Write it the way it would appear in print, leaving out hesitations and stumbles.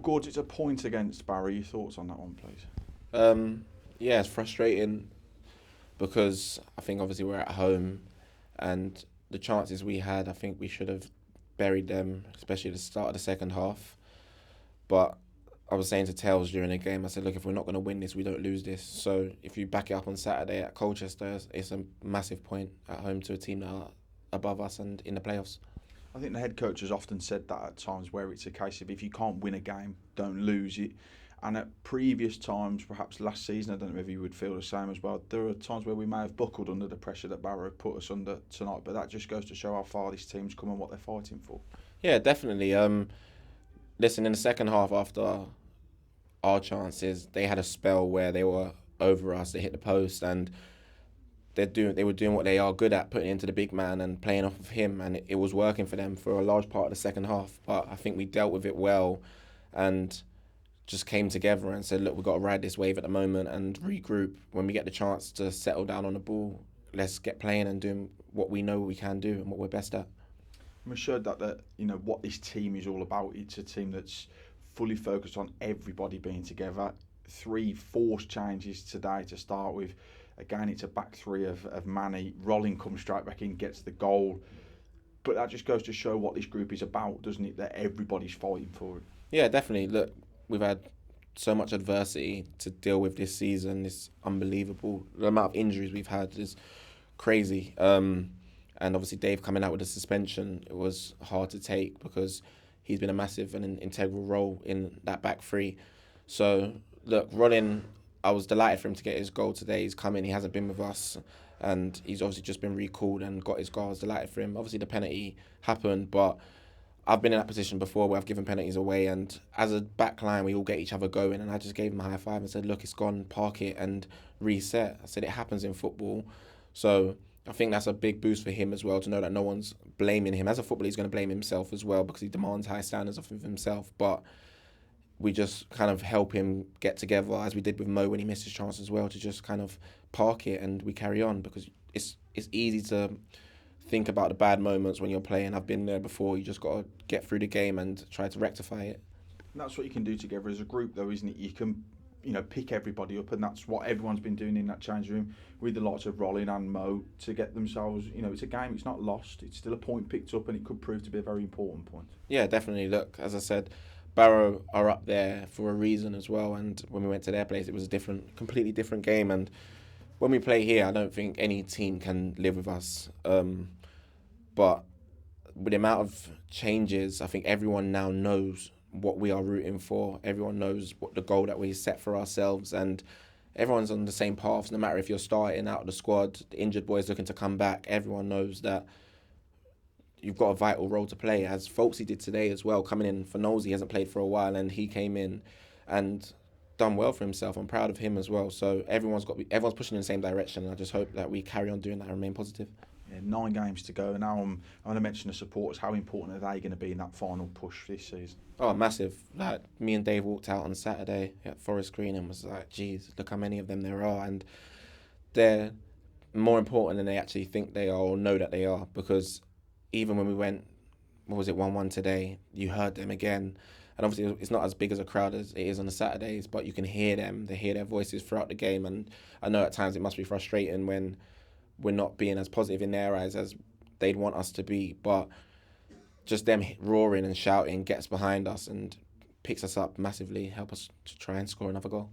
Well, Gord, it's a point against Barrow. Your thoughts on that one, please? Yeah, it's frustrating because I think obviously we're at home and the chances we had, I think we should have buried them, especially at the start of the second half. But I was saying to Tails during the game, I said, look, if we're not going to win this, we don't lose this. So if you back it up on Saturday at Colchester, it's a massive point at home to a team that are above us and in the playoffs. I think the head coach has often said that at times where it's a case of if you can't win a game, don't lose it. And at previous times, perhaps last season, I don't know if you would feel the same as well, there are times where we may have buckled under the pressure that Barrow put us under tonight, but that just goes to show how far this team's come and what they're fighting for. Yeah, definitely. Listen, in the second half after our chances, they had a spell where they were over us, they hit the post and they were doing what they are good at, putting into the big man and playing off of him, and it was working for them for a large part of the second half. But I think we dealt with it well and just came together and said, look, we've got to ride this wave at the moment and regroup. When we get the chance to settle down on the ball, let's get playing and doing what we know we can do and what we're best at. We showed that what this team is all about. It's a team that's fully focused on everybody being together. 3 forced changes today to start with. Again, it's a back three of Manny. Rolling comes straight back in, gets the goal. But that just goes to show what this group is about, doesn't it? That everybody's fighting for it. Yeah, definitely. Look, we've had so much adversity to deal with this season. It's unbelievable. The amount of injuries we've had is crazy. And obviously Dave coming out with a suspension, it was hard to take because he's been a massive and an integral role in that back three. So, look, Rolling, I was delighted for him to get his goal today. He's come in, he hasn't been with us, and he's obviously just been recalled and got his goal. I was delighted for him. Obviously, the penalty happened, but I've been in that position before where I've given penalties away, and as a back line, we all get each other going, and I just gave him a high five and said, look, it's gone, park it and reset. I said, it happens in football. So I think that's a big boost for him as well, to know that no one's blaming him. As a footballer, he's going to blame himself as well because he demands high standards of himself. But we just kind of help him get together, as we did with Mo when he missed his chance as well, to just kind of park it and we carry on, because it's easy to think about the bad moments when you're playing. I've been there before. You just got to get through the game and try to rectify it. And that's what you can do together as a group, though, isn't it? You can pick everybody up, and that's what everyone's been doing in that change room with the likes of Rolling and Mo to get themselves, it's a game, it's not lost, it's still a point picked up, and it could prove to be a very important point. Yeah, definitely. Look, as I said, Barrow are up there for a reason as well, and when we went to their place, it was a completely different game, and when we play here, I don't think any team can live with us. But with the amount of changes, I think everyone now knows what we are rooting for. Everyone knows what the goal that we set for ourselves, and everyone's on the same path. No matter if you're starting out of the squad, the injured boys looking to come back, everyone knows that you've got a vital role to play, as Folksy did today as well, coming in for Knowles. He hasn't played for a while, and he came in and done well for himself. I'm proud of him as well. So everyone's pushing in the same direction, and I just hope that we carry on doing that and remain positive. Yeah, 9 games to go. Now I'm going to mention the supporters. How important are they going to be in that final push this season? Oh, massive. Like, me and Dave walked out on Saturday at Forest Green and was like, geez, look how many of them there are. And they're more important than they actually think they are or know that they are, because even when we went, 1-1 today, you heard them again. And obviously it's not as big as a crowd as it is on the Saturdays, but you can hear them. They hear their voices throughout the game. And I know at times it must be frustrating when we're not being as positive in their eyes as they'd want us to be. But just them roaring and shouting gets behind us and picks us up massively, help us to try and score another goal.